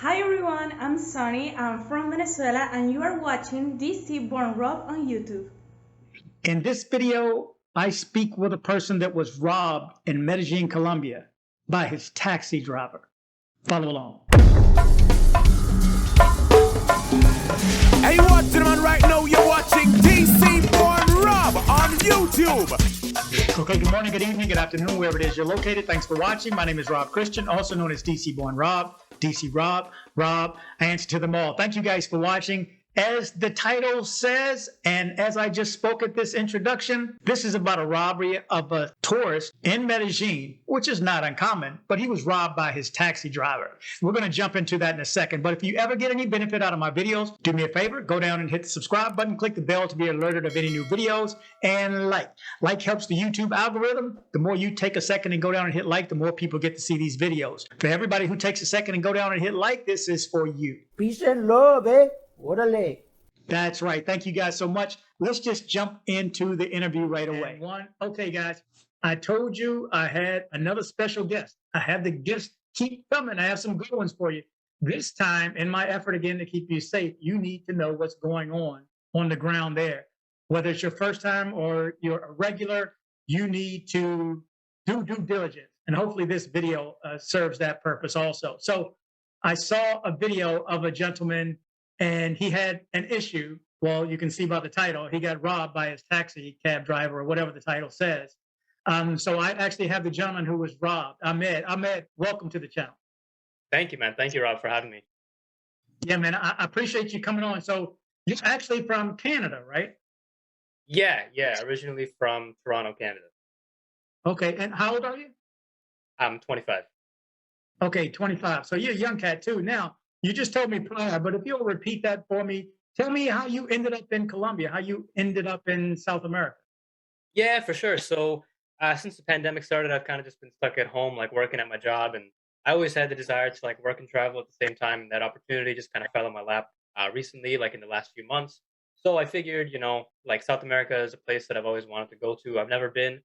Hi everyone, I'm Sonny. I'm from Venezuela and you are watching dcbornrob on YouTube. In this video, I speak with a person that was robbed in Medellin, Colombia by his taxi driver. Follow along. Hey, you watching, man, right now? You're watching DC Born Rob on YouTube. Okay, good morning, good evening, good afternoon, wherever it is you're located. Thanks for watching. My name is Rob Christian, also known as DC Born Rob, DC Rob, Rob. I answer to them all. Thank you guys for watching. As the title says, and as I just spoke at this introduction, this is about a robbery of a tourist in Medellin, which is not uncommon, but he was robbed by his taxi driver. We're going to jump into that in a second. But if you ever get any benefit out of my videos, do me a favor, go down and hit the subscribe button, click the bell to be alerted of any new videos, and like. Like helps the YouTube algorithm. The more you take a second and go down and hit like, the more people get to see these videos. For everybody who takes a second and go down and hit like, this is for you. Peace and love, eh? Órale. That's right. Thank you guys so much. Let's just jump into the interview right away. Okay, guys, I told you I had another special guest. I have the gifts keep coming. I have some good ones for you. This time, in my effort again to keep you safe, you need to know what's going on the ground there. Whether it's your first time or you're a regular, you need to do due diligence. And hopefully this video serves that purpose also. So I saw a video of a gentleman and he had an issue. Well, you can see by the title, he got robbed by his taxi cab driver or whatever the title says. So I actually have the gentleman who was robbed, Ahmed. Ahmed, welcome to the channel. Thank you, man. Thank you, Rob, for having me. Yeah, man, I appreciate you coming on. So you're actually from Canada, right? Yeah. Originally from Toronto, Canada. Okay, and how old are you? I'm 25. Okay, 25. So you're a young cat too. Now, you just told me prior, but if you'll repeat that for me, tell me how you ended up in Colombia, how you ended up in South America. Yeah, for sure. So since the pandemic started, I've kind of just been stuck at home, like working at my job, and I always had the desire to like work and travel at the same time. And that opportunity just kind of fell on my lap recently, like in the last few months. So I figured, like South America is a place that I've always wanted to go to. I've never been,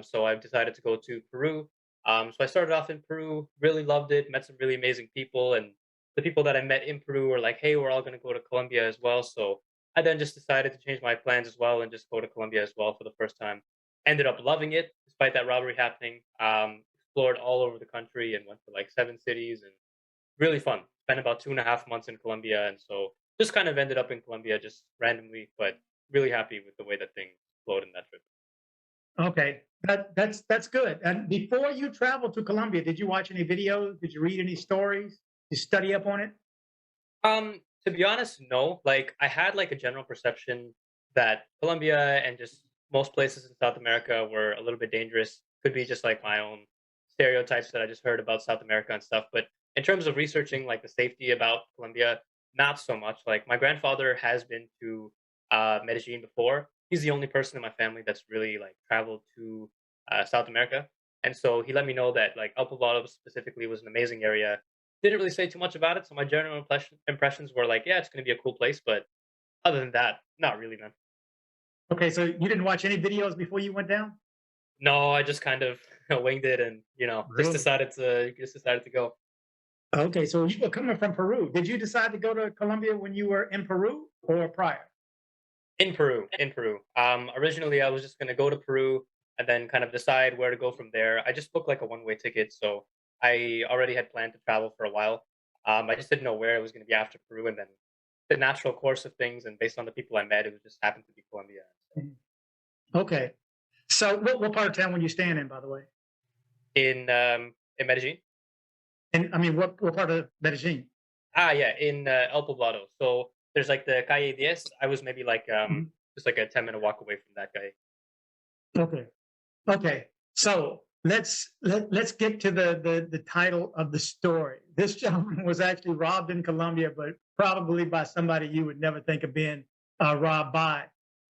so I've decided to go to Peru. So I started off in Peru, really loved it, met some really amazing people, and the people that I met in Peru were like, hey, we're all going to go to Colombia as well. So I then just decided to change my plans as well and just go to Colombia as well for the first time. Ended up loving it, despite that robbery happening. Explored all over the country and went to like 7 cities and really fun. Spent about 2.5 months in Colombia. And so just kind of ended up in Colombia just randomly, but really happy with the way that things flowed in that trip. Okay, that's good. And before you traveled to Colombia, did you watch any videos? Did you read any stories? Did you study up on it? To be honest, no. Like I had like a general perception that Colombia and just most places in South America were a little bit dangerous. Could be just like my own stereotypes that I just heard about South America and stuff. But in terms of researching like the safety about Colombia, not so much. Like my grandfather has been to Medellin before. He's the only person in my family that's really like traveled to South America, and so he let me know that like El Poblado specifically was an amazing area. Didn't really say too much about it, so my general impressions were like, yeah, it's going to be a cool place, but other than that, not really, man. Okay, so you didn't watch any videos before you went down? No, I just kind of winged it, and just Really? decided to go. Okay, so you were coming from Peru. Did you decide to go to Colombia when you were in Peru or prior? In Peru, in Peru. Originally, I was just going to go to Peru and then kind of decide where to go from there. I just booked like a one-way ticket, so I already had planned to travel for a while. I just didn't know where it was going to be after Peru, and then the natural course of things, and based on the people I met, it was just happened to be Colombia. Mhm. Okay, so what part of town were you staying in, by the way? In Medellin. And I mean, what part of Medellin? Yeah, in El Poblado. So there's like the Calle 10. I was maybe like Mhm. just like a 10-minute walk away from that guy. Okay. Okay. So let's get to the title of the story. This gentleman was actually robbed in Colombia, but probably by somebody you would never think of being robbed by.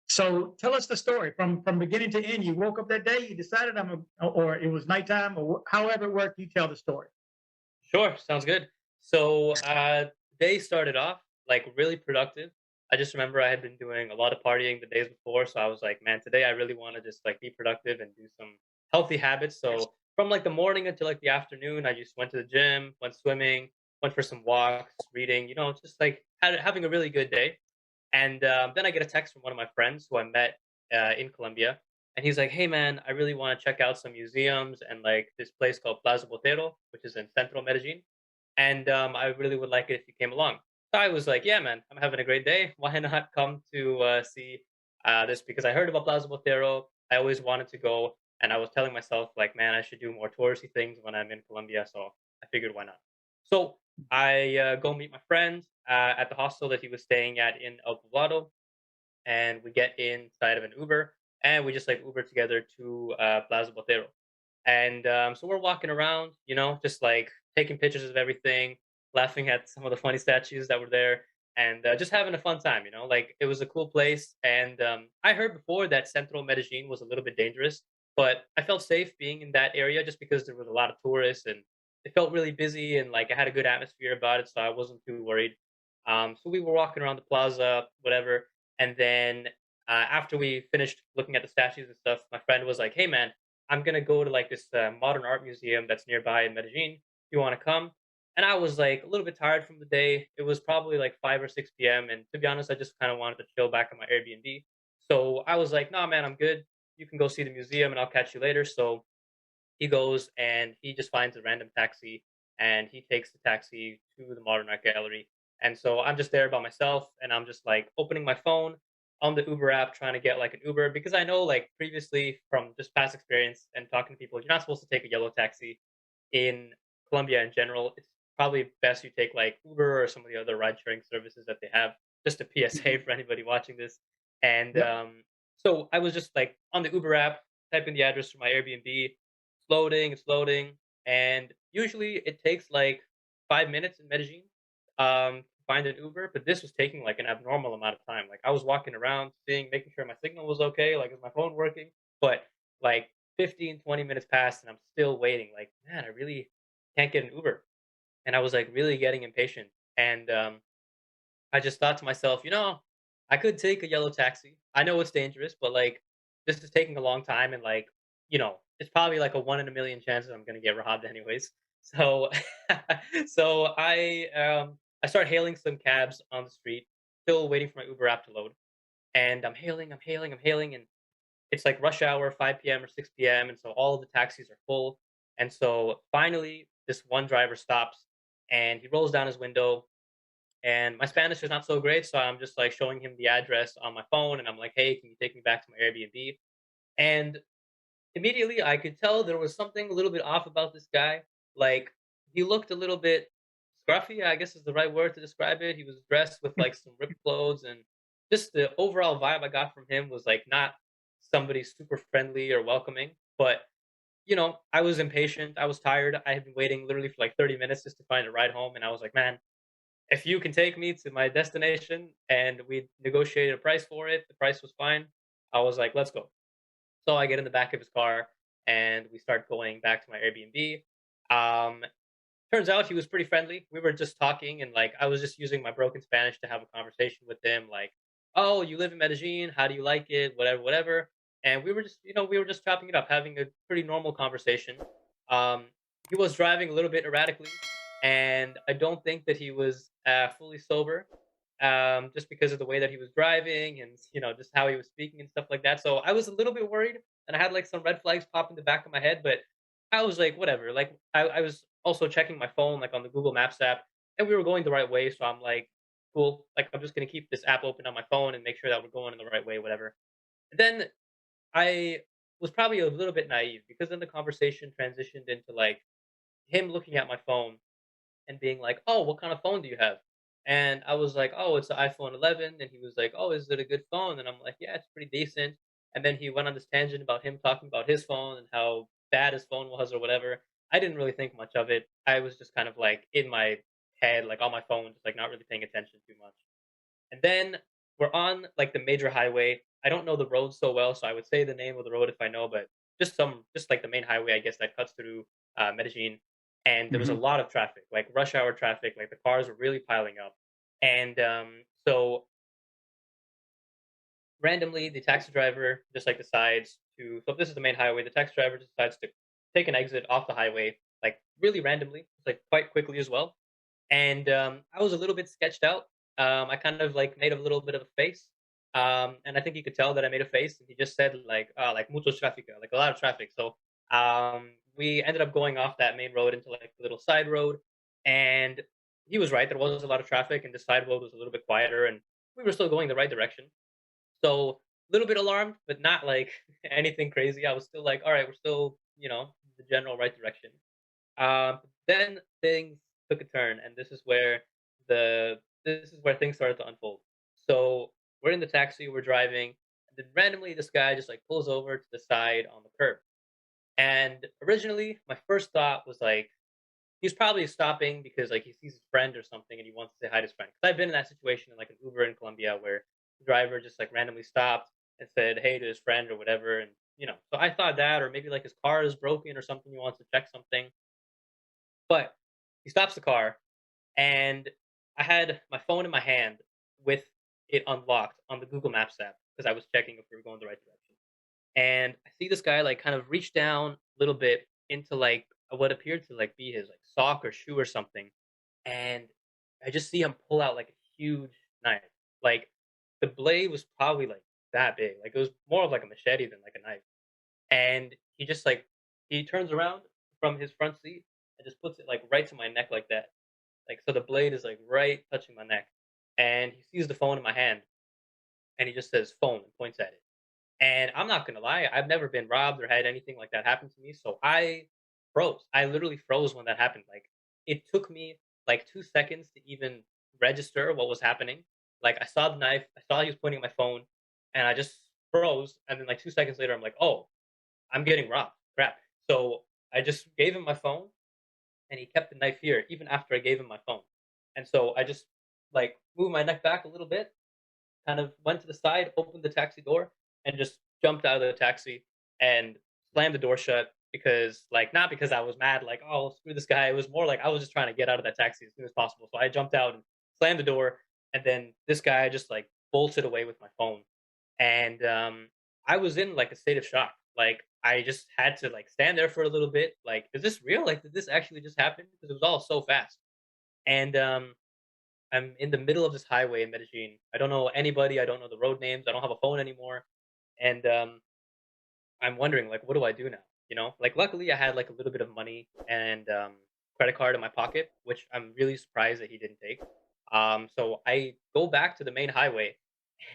So tell us the story from beginning to end. You woke up that day, you decided or it was nighttime, or however it worked. You tell the story. Sure, sounds good. So day started off like really productive. I just remember I had been doing a lot of partying the days before, so I was like, man, today I really want to just like be productive and do some healthy habits. So from like the morning until like the afternoon, I just went to the gym, went swimming, went for some walks, reading, just like having a really good day. And then I get a text from one of my friends who I met in Colombia, and he's like, "Hey man, I really want to check out some museums and like this place called Plaza Botero, which is in Central Medellin, and I really would like it if you came along." So I was like, "Yeah, man, I'm having a great day. Why not come to see this? Because I heard about Plaza Botero. I always wanted to go, and I was telling myself like, man, I should do more touristy things when I'm in Colombia. So I figured, why not?" So I go meet my friend at the hostel that he was staying at in El Poblado, and we get inside of an Uber, and we just like Uber together to Plaza Botero. And so we're walking around, just like taking pictures of everything, laughing at some of the funny statues that were there, and just having a fun time. Like it was a cool place. And I heard before that Central Medellin was a little bit dangerous, but I felt safe being in that area just because there was a lot of tourists and it felt really busy and like I had a good atmosphere about it, so I wasn't too worried. So we were walking around the plaza, whatever, and then after we finished looking at the statues and stuff, my friend was like, "Hey, man, I'm gonna go to like this modern art museum that's nearby in Medellin. You want to come?" And I was like a little bit tired from the day. It was probably like 5 or 6 p.m. And to be honest, I just kind of wanted to chill back at my Airbnb. So I was like, "Nah, man, I'm good. You can go see the museum, and I'll catch you later." So he goes and he just finds a random taxi and he takes the taxi to the modern art gallery. And so I'm just there by myself and I'm just like opening my phone on the Uber app trying to get like an Uber because I know like previously from just past experience and talking to people, you're not supposed to take a yellow taxi in Colombia in general. It's probably best you take like Uber or some of the other ride sharing services that they have. Just a PSA for anybody watching this. And Yep. so I was just like on the Uber app, typing the address for my Airbnb. It's loading, and usually it takes like 5 minutes in Medellin to find an Uber, but this was taking like an abnormal amount of time. Like I was walking around, seeing, making sure my signal was okay, like is my phone working? But like 15, 20 minutes passed, and I'm still waiting. Like, man, I really can't get an Uber, and I was like really getting impatient. And I just thought to myself, I could take a yellow taxi. I know it's dangerous, but like this is taking a long time, and like it's probably like a 1 in a million chance that I'm gonna get robbed anyways. So, so I start hailing some cabs on the street, still waiting for my Uber app to load, and I'm hailing, and it's like rush hour, 5 p.m. or 6 p.m., and so all of the taxis are full. And so finally, this one driver stops, and he rolls down his window, and my Spanish is not so great, so I'm just like showing him the address on my phone, and I'm like, "Hey, can you take me back to my Airbnb?" And immediately I could tell there was something a little bit off about this guy. Like he looked a little bit scruffy, I guess is the right word to describe it. He was dressed with like some ripped clothes, and just the overall vibe I got from him was like not somebody super friendly or welcoming. But I was impatient. I was tired. I had been waiting literally for like 30 minutes just to find a ride home, and I was like, "Man, if you can take me to my destination," and we negotiated a price for it. The price was fine. I was like, "Let's go." So I get in the back of his car and we start going back to my Airbnb. Um, Turns out he was pretty friendly. We were just talking and like I was just using my broken Spanish to have a conversation with him, like, "Oh, you live in Medellin, how do you like it? Whatever, whatever." And we were just chopping it up, having a pretty normal conversation. Um, he was driving a little bit erratically, and I don't think that he was fully sober, just because of the way that he was driving and just how he was speaking and stuff like that. So I was a little bit worried, and I had like some red flags pop in the back of my head. But I was like, whatever. Like I was also checking my phone, like on the Google Maps app, and we were going the right way. So I'm like, cool. Like I'm just gonna keep this app open on my phone and make sure that we're going in the right way, whatever. And then I was probably a little bit naive because then the conversation transitioned into like him looking at my phone and being like, "Oh, what kind of phone do you have?" And I was like, "Oh, it's an iPhone 11." And he was like, "Oh, is it a good phone?" And I'm like, "Yeah, it's pretty decent." And then he went on this tangent about him talking about his phone and how bad his phone was or whatever. I didn't really think much of it. I was just kind of like in my head, like on my phone, just like not really paying attention too much. And then we're on like the major highway. I don't know the road so well, so I would say the name of the road if I know, but just like the main highway, I guess that cuts through Medellin. And there was a Hmm. lot of traffic, like rush hour traffic. Like the cars were really piling up, and so randomly the taxi driver just like decides to. So if this is the main highway, the taxi driver decides to take an exit off the highway, like really randomly, like quite quickly as well. and I was a little bit sketched out. I kind of like made a little bit of a face, and I think he could tell that I made a face, and he just said like mucho tráfico, like a lot of traffic. So we ended up going off that main road into like a little side road, and he was right. There was a lot of traffic, and the side road was a little bit quieter, and we were still going the right direction. So a little bit alarmed, but not like anything crazy. I was still like, all right, we're still, the general right direction. Then things took a turn, and this is where things started to unfold. So we're in the taxi, we're driving, and then randomly this guy just like pulls over to the side on the curb. And originally, my first thought was like, he's probably stopping because like he sees his friend or something, and he wants to say hi to his friend. Because I've been in that situation in like an Uber in Colombia where the driver just like randomly stopped and said hey to his friend or whatever, and So I thought that, or maybe like his car is broken or something, he wants to check something. But he stops the car, and I had my phone in my hand with it unlocked on the Google Maps app because I was checking if we were going the right direction. And I see this guy like kind of reach down a little bit into like what appeared to like be his like sock or shoe or something, and I just see him pull out like a huge knife. Like the blade was probably like that big, like it was more of like a machete than like a knife. And he just like he turns around from his front seat and just puts it like right to my neck like that. Like so the blade is like right touching my neck. And he sees the phone in my hand and he just says phone and points at it. And I'm not gonna lie, I've never been robbed or had anything like that happen to me. So I froze. I literally froze when that happened. Like it took me like 2 seconds to even register what was happening. Like I saw the knife, I saw he was pointing at my phone, and I just froze. And then like 2 seconds later, I'm like, oh, I'm getting robbed. Crap. So I just gave him my phone, and he kept the knife here even after I gave him my phone. And so I just like moved my neck back a little bit, kind of went to the side, opened the taxi door, and just jumped out of the taxi and slammed the door shut because, like, not because I was mad, like, oh, screw this guy. It was more like I was just trying to get out of that taxi as soon as possible. So I jumped out and slammed the door, and then this guy just like bolted away with my phone. And I was in like a state of shock. Like I just had to like stand there for a little bit. Like, is this real? Like, did this actually just happen? Because it was all so fast. And I'm in the middle of this highway in Medellin. I don't know anybody. I don't know the road names. I don't have a phone anymore. And I'm wondering, like, what do I do now? Like, luckily I had like a little bit of money and credit card in my pocket, which I'm really surprised that he didn't take. So I go back to the main highway,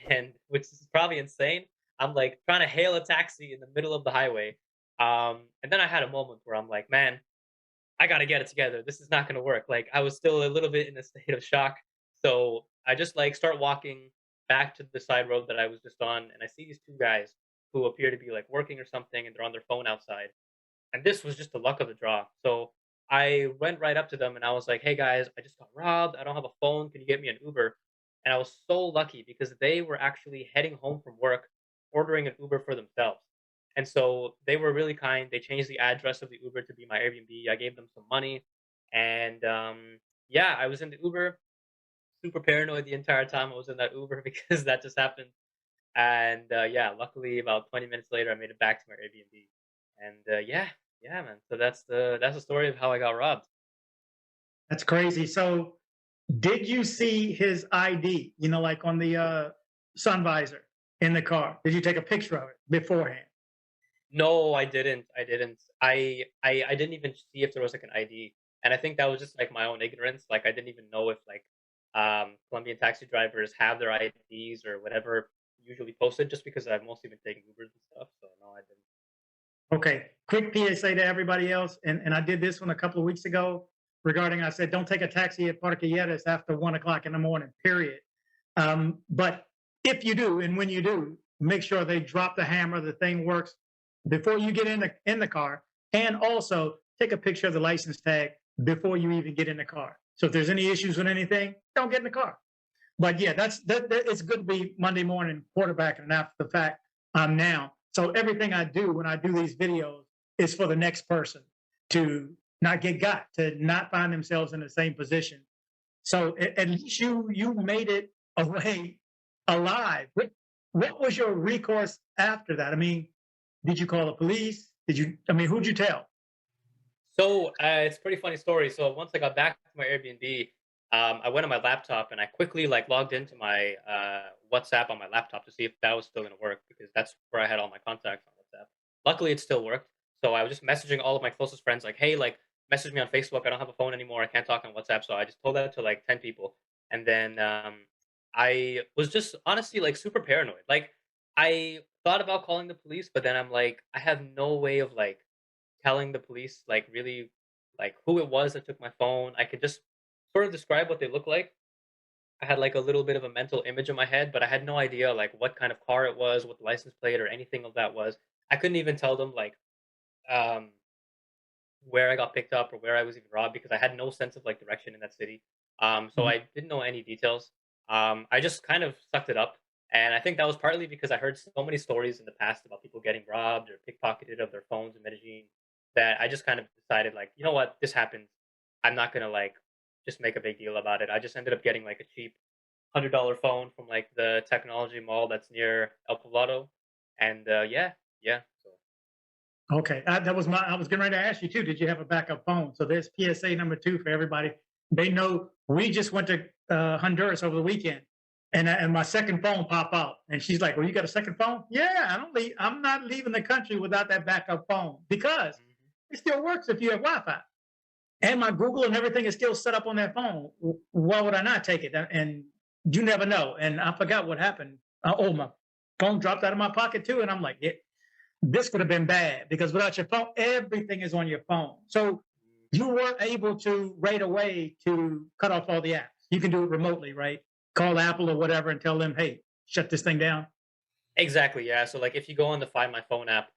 and which is probably insane. I'm like trying to hail a taxi in the middle of the highway. And then I had a moment where I'm like, man, I got to get it together. This is not going to work. Like I was still a little bit in a state of shock. So I just like start walking back to the side road that I was just on. And I see these two guys who appear to be like working or something, and they're on their phone outside. And this was just the luck of the draw. So I went right up to them and I was like, hey guys, I just got robbed. I don't have a phone. Can you get me an Uber? And I was so lucky because they were actually heading home from work, ordering an Uber for themselves. And so they were really kind. They changed the address of the Uber to be my Airbnb. I gave them some money. And yeah, I was in the Uber, super paranoid the entire time I was in that Uber because that just happened. And yeah, luckily about 20 minutes later, I made it back to my Airbnb. And yeah, man. So that's the story of how I got robbed. That's crazy. So, did you see his ID? Like on the sun visor in the car. Did you take a picture of it beforehand? No, I didn't. I didn't even see if there was like an ID, and I think that was just like my own ignorance. Like I didn't even know if like Colombian taxi drivers have their IDs or whatever usually posted, just because I've mostly been taking Ubers and stuff. So no, I didn't. Okay, quick PSA to everybody else, and I did this one a couple of weeks ago regarding, I said, don't take a taxi at Parque lleras after 1 o'clock in the morning, period. But if you do, and when you do, make sure they drop the hammer, the thing works before you get in the car, and also take a picture of the license tag before you even get in the car. So if there's any issues with anything, don't get in the car. But yeah, that it's good to be Monday morning quarterbacking, and after the fact, I'm now. So everything I do when I do these videos is for the next person to not get got, to not find themselves in the same position. So at least you made it away alive. What was your recourse after that? I mean, did you call the police? Who'd you tell? So it's a pretty funny story. So once I got back to my Airbnb, I went on my laptop and I quickly like logged into my WhatsApp on my laptop to see if that was still going to work because that's where I had all my contacts on WhatsApp. Luckily, it still worked. So I was just messaging all of my closest friends like, "Hey, like message me on Facebook. I don't have a phone anymore. I can't talk on WhatsApp." So I just told that to like 10 people, and then I was just honestly like super paranoid. Like I thought about calling the police, but then I'm like, I have no way of like telling the police like really like who it was that took my phone. I could just sort of describe what they look like. I had like a little bit of a mental image in my head, but I had no idea like what kind of car it was, what the license plate or anything of that was. I couldn't even tell them like um where I got picked up or where I was even robbed because I had no sense of like direction in that city. So Mhm. I didn't know any details. I just kind of sucked it up. And I think that was partly because I heard so many stories in the past about people getting robbed or pickpocketed of their phones in Medellin that I just kind of decided like, you know what, this happened. I'm not gonna like just make a big deal about it. I just ended up getting like a cheap $100 phone from like the technology mall that's near El Poblado. And yeah. So Okay, that was I was getting ready to ask you too. Did you have a backup phone? So there's PSA number two for everybody. They know we just went to Honduras over the weekend, and my second phone popped out, and she's like, "Well, you got a second phone?" Yeah, I don't leave. I'm not leaving the country without that backup phone because mhm. it still works if you have Wi-Fi, and my Google and everything is still set up on that phone. Why would I not take it? And you never know. And I forgot what happened. Oh, my phone dropped out of my pocket too, and I'm like, yeah, this could have been bad because without your phone, everything is on your phone. So you weren't able to right away to cut off all the apps. You can do it remotely, right? Call Apple or whatever and tell them, hey, shut this thing down. Exactly, yeah. So like if you go on the Find My Phone app,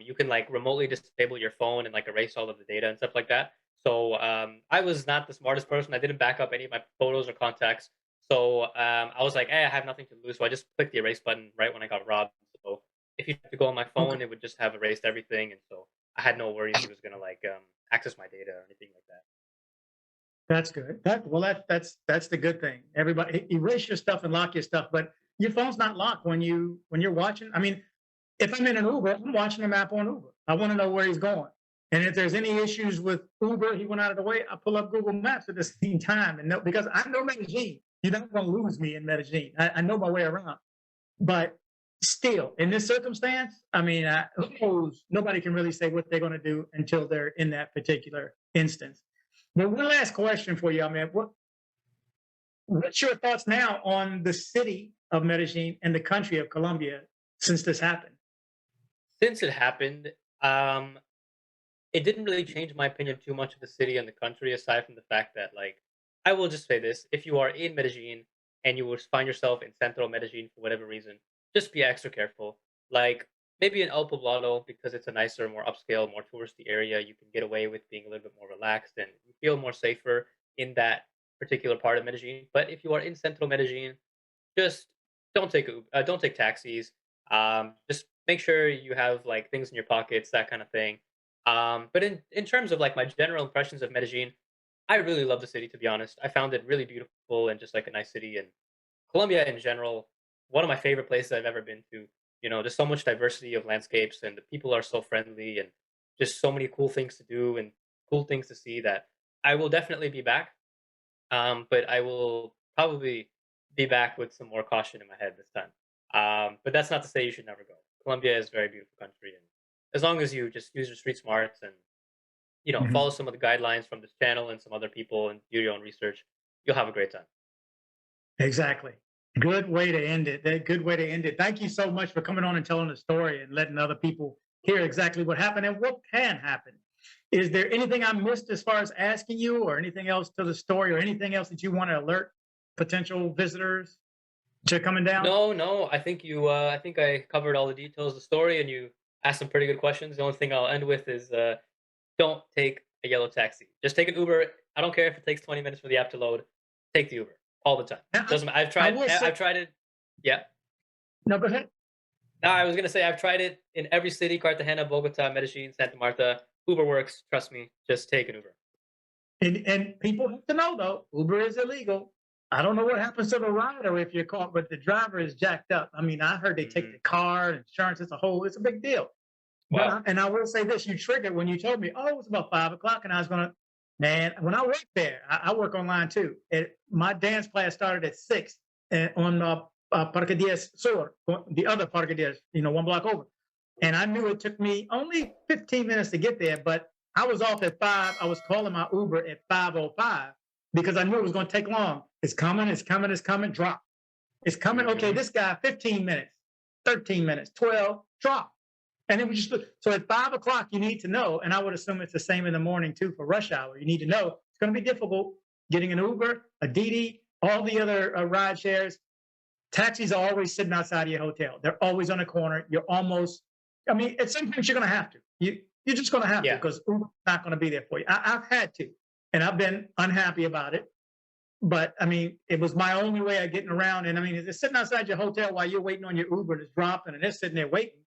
you can like remotely disable your phone and like erase all of the data and stuff like that. So I was not the smartest person. I didn't back up any of my photos or contacts. So I was like, hey, I have nothing to lose. So I just clicked the erase button right when I got robbed. So if you had to go on my Okay. phone, it would just have erased everything. And so I had no worries he was gonna like access my data or anything like that. That's good. That's the good thing. Everybody erase your stuff and lock your stuff, but your phone's not locked when you're watching. I mean, if I'm in an Uber, I'm watching a map on Uber. I want to know where he's going. And if there's any issues with Uber, he went out of the way, I pull up Google Maps at the same time and know because I know Medellin. You're not going to lose me in Medellin. I know my way around. But still, in this circumstance, I mean, who knows? Nobody can really say what they're going to do until they're in that particular instance. But one last question for you, I mean, what's your thoughts now on the city of Medellin and the country of Colombia since this happened? Since it happened, um, it didn't really change my opinion too much of the city and the country, aside from the fact that, like, I will just say this: if you are in Medellin and you will find yourself in Central Medellin for whatever reason, just be extra careful. Like, maybe in El Poblado because it's a nicer, more upscale, more touristy area, you can get away with being a little bit more relaxed and you feel more safer in that particular part of Medellin. But if you are in Central Medellin, just don't take taxis. Just make sure you have like things in your pockets, that kind of thing. But in terms of like my general impressions of Medellin, I really love the city. To be honest, I found it really beautiful and just like a nice city. And Colombia in general, one of my favorite places I've ever been to. You know, there's so much diversity of landscapes, and the people are so friendly, and just so many cool things to do and cool things to see that I will definitely be back. But I will probably be back with some more caution in my head this time. But that's not to say you should never go. Colombia is a very beautiful country, and as long as you just use your street smarts and Mhm. follow some of the guidelines from this channel and some other people and do your own research, you'll have a great time. Exactly. Good way to end it. Good way to end it. Thank you so much for coming on and telling the story and letting other people hear exactly what happened and what can happen. Is there anything I missed as far as asking you or anything else to the story or anything else that you want to alert potential visitors to coming down? No, I think I think I covered all the details of the story, and you asked some pretty good questions. The only thing I'll end with is don't take a yellow taxi. Just take an Uber. I don't care if it takes 20 minutes for the app to load. Take the Uber all the time. I, Doesn't. I will I've say, tried it. Yeah. no, go ahead. No, I was gonna say I've tried it in every city: Cartagena, Bogota, Medellin, Santa Marta. Uber works. Trust me. Just take an Uber. And people have to know though, Uber is illegal. I don't know what happens to the rider if you're caught, but the driver is jacked up. I mean, I heard they take Mhm. the car, insurance, it's a big deal. But Wow. and I will say this: you triggered when you told me, oh, it was about 5 o'clock, and I was gonna. Man, when I worked there, I work online too. My dance class started at 6 on Parque Sur, the other Parque, one block over. And I knew it took me only 15 minutes to get there, but I was off at 5. I was calling my Uber at 5:05 because I knew it was going to take long. It's coming, drop. It's coming. Okay, this guy, 15 minutes, 13 minutes, 12, drop. And then we just look. So at 5 o'clock, you need to know, and I would assume it's the same in the morning too for rush hour. You need to know it's going to be difficult getting an Uber, a Didi, all the other ride shares. Taxis are always sitting outside of your hotel. They're always on the corner. You're almost, at some point you're going to have to. You're just going to have to because Uber's not going to be there for you. I've had to, and I've been unhappy about it. But it was my only way of getting around. And it's sitting outside your hotel while you're waiting on your Uber to drop, and they're sitting there waiting.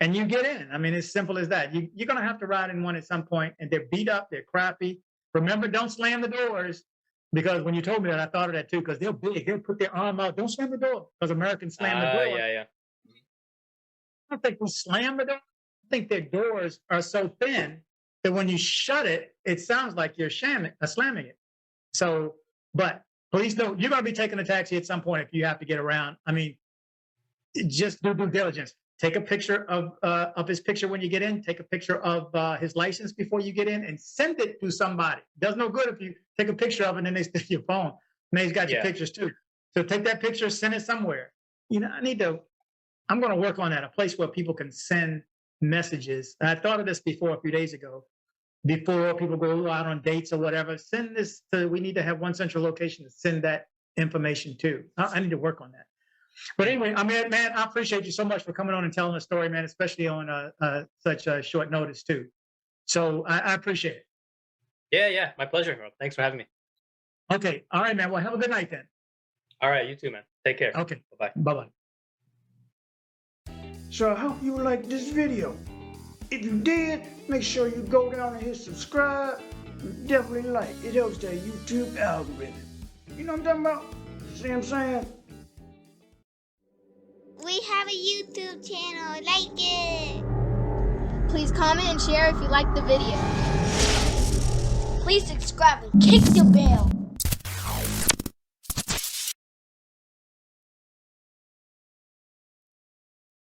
And you get in. It's simple as that. You're going to have to ride in one at some point, and they're beat up. They're crappy. Remember, don't slam the doors, because when you told me that, I thought of that too, because they're big. They'll put their arm out. Don't slam the door, because Americans slam the door. Yeah. I don't think we slam the door. I think their doors are so thin that when you shut it, it sounds like you're slamming it. So, but please don't. You're going to be taking a taxi at some point if you have to get around. Just do due diligence. Take a picture of his picture when you get in. Take a picture of his license before you get in, and send it to somebody. It does no good if you take a picture of it and then they steal your phone. And he's got your pictures too. So take that picture, send it somewhere. I'm going to work on that, a place where people can send messages. And I thought of this before a few days ago. Before people go out on dates or whatever, send this we need to have one central location to send that information to. I need to work on that. But anyway, man, I appreciate you so much for coming on and telling the story, man, especially on such a short notice too. So I appreciate it. Yeah, my pleasure, Rob. Thanks for having me. Okay, all right, man. Well, have a good night then. All right, you too, man. Take care. Okay, bye-bye. Bye-bye. So I hope you liked this video. If you did, make sure you go down and hit subscribe. And definitely like. It helps that YouTube algorithm. You know what I'm talking about? See what I'm saying? We have a YouTube channel, like it! Please comment and share if you liked the video. Please subscribe and kick the bell.